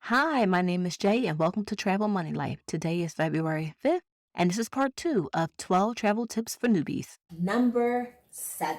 Hi, my name is Jay, and welcome to Travel Money Life. Today is February 5th, and this is part two of 12 travel tips for newbies. Number 7.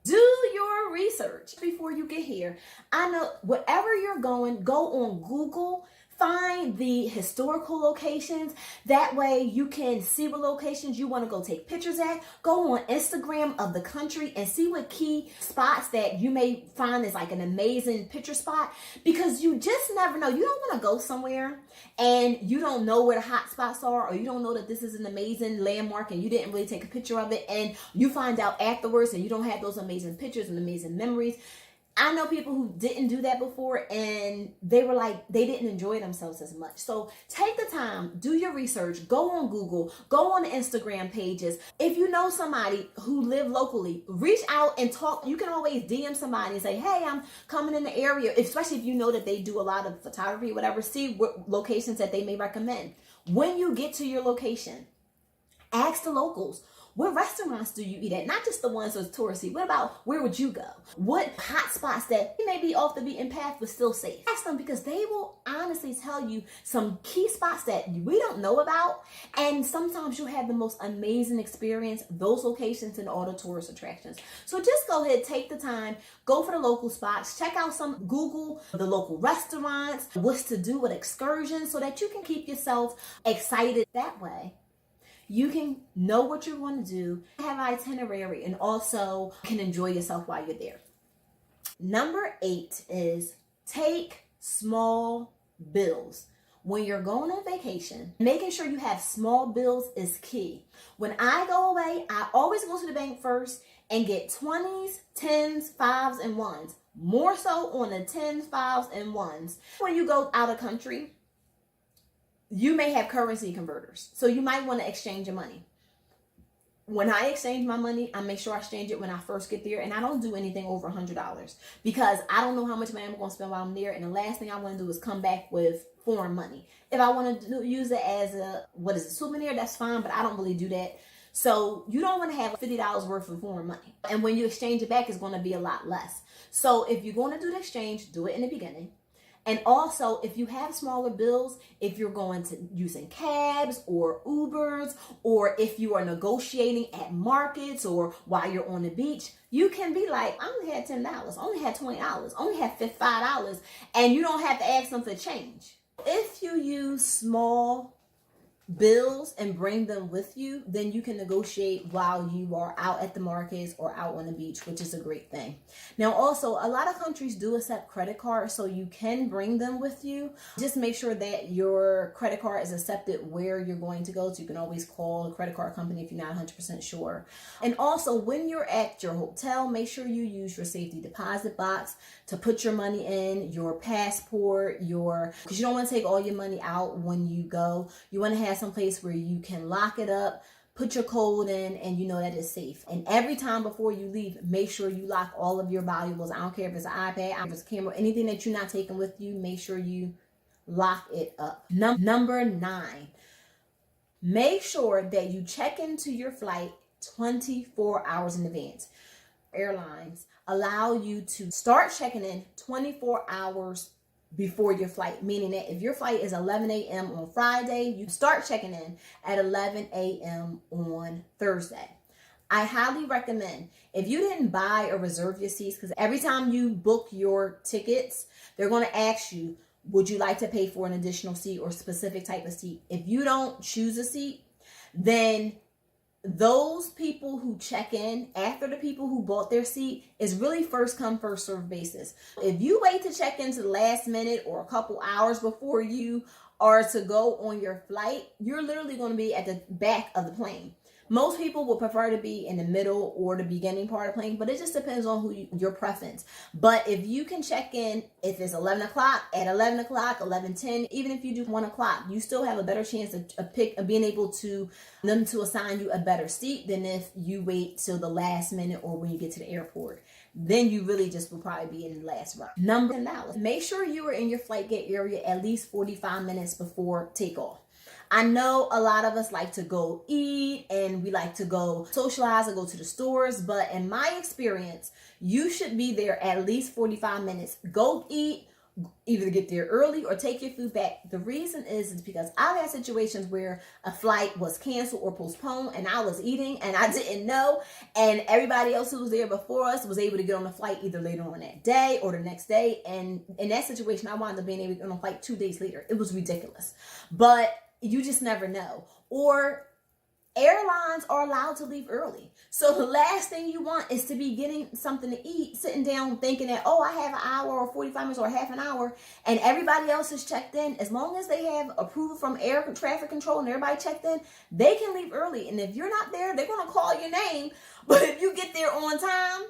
Do your research before you get here. I know wherever you're going, go on Google, find the historical locations. That way you can see what locations you want to go take pictures at. Go on Instagram of the country and see what key spots that you may find is like an amazing picture spot, because you just never know. You don't want to go somewhere and you don't know where the hot spots are, or you don't know that this is an amazing landmark and you didn't really take a picture of it, and you find out afterwards and you don't have those amazing pictures and amazing memories. I know people who didn't do that before and they were like, they didn't enjoy themselves as much. So take the time, do your research, go on Google, go on the Instagram pages. If you know somebody who live locally, reach out and talk. You can always DM somebody and say, hey, I'm coming in the area, especially if you know that they do a lot of photography, whatever. See what locations that they may recommend. When you get to your location, ask the locals. What restaurants do you eat at? Not just the ones that's touristy. What about, where would you go? What hot spots that may be off the beaten path but still safe? Ask them, because they will honestly tell you some key spots that we don't know about. And sometimes you'll have the most amazing experience, those locations and all the tourist attractions. So just go ahead, take the time, go for the local spots, check out some, Google the local restaurants, what's to do with excursions, so that you can keep yourself excited that way. You can know what you want to do, have an itinerary, and also can enjoy yourself while you're there. Number 8 is take small bills. When you're going on vacation, making sure you have small bills is key. When I go away, I always go to the bank first and get 20s, 10s, 5s, and 1s. More so on the 10s, 5s, and 1s. When you go out of country, you may have currency converters, so you might want to exchange your money. When I exchange my money, I make sure I exchange it when I first get there, and I don't do anything over $100, because I don't know how much money I'm going to spend while I'm there, and the last thing I want to do is come back with foreign money. If I want to use it as a souvenir, that's fine, but I don't really do that. So you don't want to have $50 worth of foreign money, and when you exchange it back, it's going to be a lot less. So if you're going to do the exchange, do it in the beginning. And also, if you have smaller bills, if you're going to using cabs or Ubers, or if you are negotiating at markets or while you're on the beach, you can be like, I only had $10, I only had $20, I only had $5, and you don't have to ask them for change. If you use small bills and bring them with you, then you can negotiate while you are out at the markets or out on the beach, which is a great thing. Now, also, a lot of countries do accept credit cards, so you can bring them with you. Just make sure that your credit card is accepted where you're going to go, so you can always call a credit card company if you're not 100% sure. And also, when you're at your hotel, make sure you use your safety deposit box to put your money in, your passport, because you don't want to take all your money out when you go. You want to have some place where you can lock it up, put your code in, and you know that it's safe. And every time before you leave, make sure you lock all of your valuables. I don't care if it's an iPad, if it's a camera, anything that you're not taking with you, make sure you lock it up. Number 9, make sure that you check into your flight 24 hours in advance. Airlines allow you to start checking in 24 hours before your flight, meaning that if your flight is 11 a.m. on Friday, you start checking in at 11 a.m. on Thursday. I highly recommend, if you didn't buy or reserve your seats, because every time you book your tickets, they're going to ask you, would you like to pay for an additional seat or specific type of seat? If you don't choose a seat, then those people who check in after the people who bought their seat is really first come, first serve basis. If you wait to check into the last minute or a couple hours before you are to go on your flight, you're literally going to be at the back of the plane. Most people would prefer to be in the middle or the beginning part of the plane, but it just depends on your preference. But if you can check in, if it's 11 o'clock, at 11 o'clock, 11:10, even if you do 1 o'clock, you still have a better chance of being able to them to assign you a better seat than if you wait till the last minute or when you get to the airport. Then you really just will probably be in the last row. Number 10, make sure you are in your flight gate area at least 45 minutes before takeoff. I know a lot of us like to go eat and we like to go socialize or go to the stores, but in my experience, you should be there at least 45 minutes. Go eat, either get there early or take your food back. The reason is because I've had situations where a flight was canceled or postponed and I was eating and I didn't know, and everybody else who was there before us was able to get on the flight either later on that day or the next day. And in that situation, I wound up being able to get on a flight 2 days later. It was ridiculous. But you just never know. Or airlines are allowed to leave early. So the last thing you want is to be getting something to eat, sitting down thinking that, oh, I have an hour or 45 minutes or half an hour, and everybody else is checked in. As long as they have approval from air traffic control and everybody checked in, they can leave early. And if you're not there, they're going to call your name. But if you get there on time,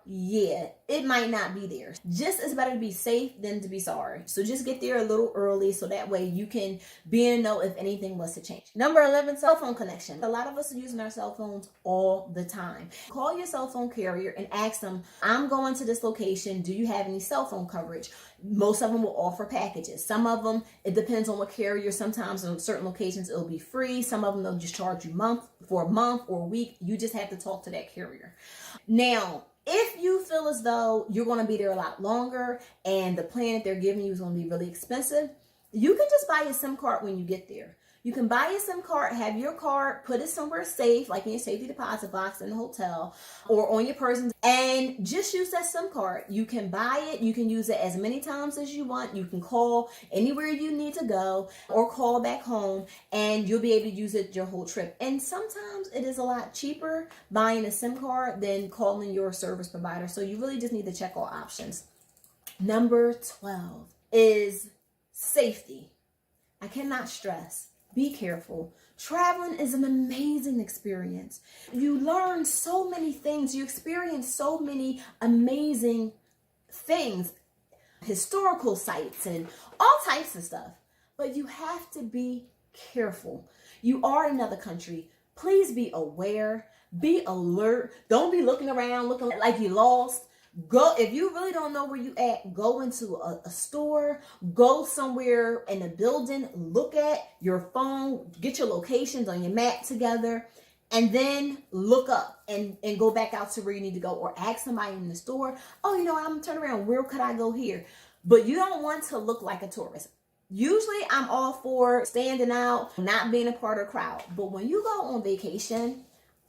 yeah, it might not be there. Just it's better to be safe than to be sorry. So just get there a little early so that way you can be in know if anything was to change. Number 11, cell phone connection. A lot of us are using our cell phones all the time. Call your cell phone carrier and ask them, I'm going to this location. Do you have any cell phone coverage? Most of them will offer packages. Some of them, it depends on what carrier. Sometimes on certain locations, it'll be free. Some of them, they'll just charge you for a month or a week. You just have to talk to that carrier. Now, if you feel as though you're going to be there a lot longer and the plan that they're giving you is going to be really expensive, you can just buy a SIM card when you get there. You can buy a SIM card, have your card, put it somewhere safe, like in your safety deposit box in the hotel or on your person, and just use that SIM card. You can buy it. You can use it as many times as you want. You can call anywhere you need to go or call back home, and you'll be able to use it your whole trip. And sometimes it is a lot cheaper buying a SIM card than calling your service provider. So you really just need to check all options. Number 12 is safety. I cannot stress. Be careful. Traveling is an amazing experience. You learn so many things. You experience so many amazing things, historical sites and all types of stuff. But you have to be careful. You are in another country. Please be aware. Be alert. Don't be looking around looking like you lost. Go, if you really don't know where you at, go into a store, go somewhere in a building, look at your phone, get your locations on your map together, and then look up and go back out to where you need to go, or ask somebody in the store, oh, I'm turning around, where could I go here? But you don't want to look like a tourist. Usually I'm all for standing out, not being a part of the crowd. But when you go on vacation,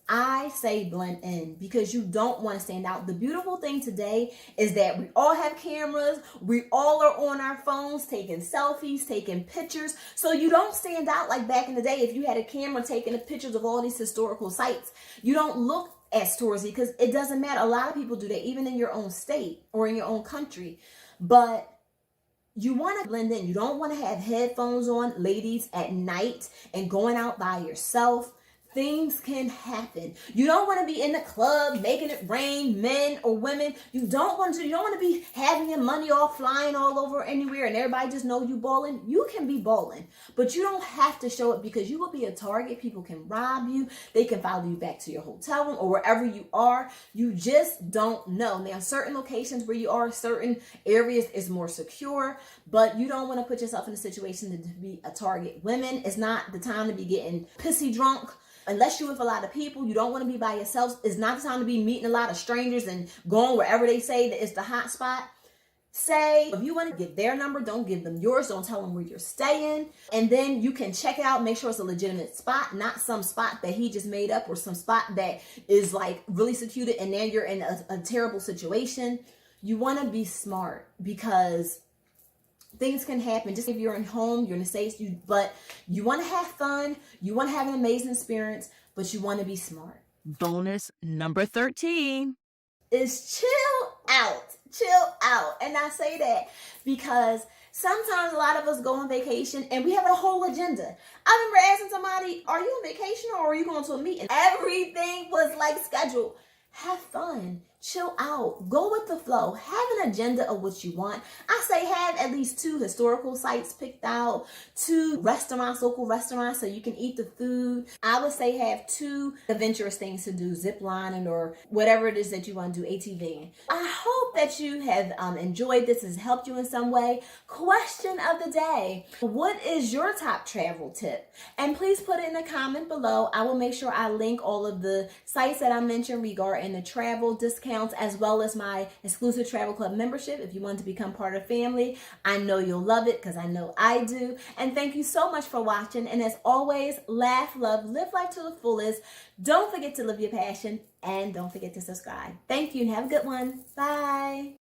I say blend in, because you don't want to stand out. The beautiful thing today is that we all have cameras. We all are on our phones taking selfies, taking pictures. So you don't stand out like back in the day. If you had a camera taking the pictures of all these historical sites, you don't look as touristy, because it doesn't matter. A lot of people do that, even in your own state or in your own country. But you want to blend in. You don't want to have headphones on, ladies, at night and going out by yourself. Things can happen. You don't want to be in the club making it rain, men or women. You don't want to be having your money all flying all over anywhere and everybody just know you balling. You can be balling, but you don't have to show it, because you will be a target. People can rob you. They can follow you back to your hotel room or wherever you are. You just don't know. Now, certain locations where you are, certain areas is more secure, but you don't want to put yourself in a situation to be a target. Women, it's not the time to be getting pissy drunk. Unless you're with a lot of people, you don't want to be by yourself. It's not the time to be meeting a lot of strangers and going wherever they say that it's the hot spot. Say, if you want to get their number, don't give them yours. Don't tell them where you're staying. And then you can check it out, make sure it's a legitimate spot, not some spot that he just made up or some spot that is like really secluded and then you're in a terrible situation. You want to be smart, because things can happen. Just if you're in home, you're in the States, but you want to have fun, you want to have an amazing experience, but you want to be smart. Bonus number 13 is chill out. Chill out. And I say that because sometimes a lot of us go on vacation and we have a whole agenda. I remember asking somebody, are you on vacation or are you going to a meeting? Everything was like scheduled. Have fun. Chill out. Go with the flow. Have an agenda of what you want. I say have at least 2 historical sites picked out, 2 restaurants, local restaurants, so you can eat the food. I would say have 2 adventurous things to do, zip lining or whatever it is that you want to do, ATVing. I hope that you have enjoyed this, has helped you in some way. Question of the day: what is your top travel tip? And please put it in a comment below. I will make sure I link all of the sites that I mentioned regarding the travel discount discounts as well as my exclusive travel club membership. If you want to become part of family, I know you'll love it because I know I do. And thank you so much for watching. And as always, laugh, love, live life to the fullest. Don't forget to live your passion and don't forget to subscribe. Thank you and have a good one. Bye.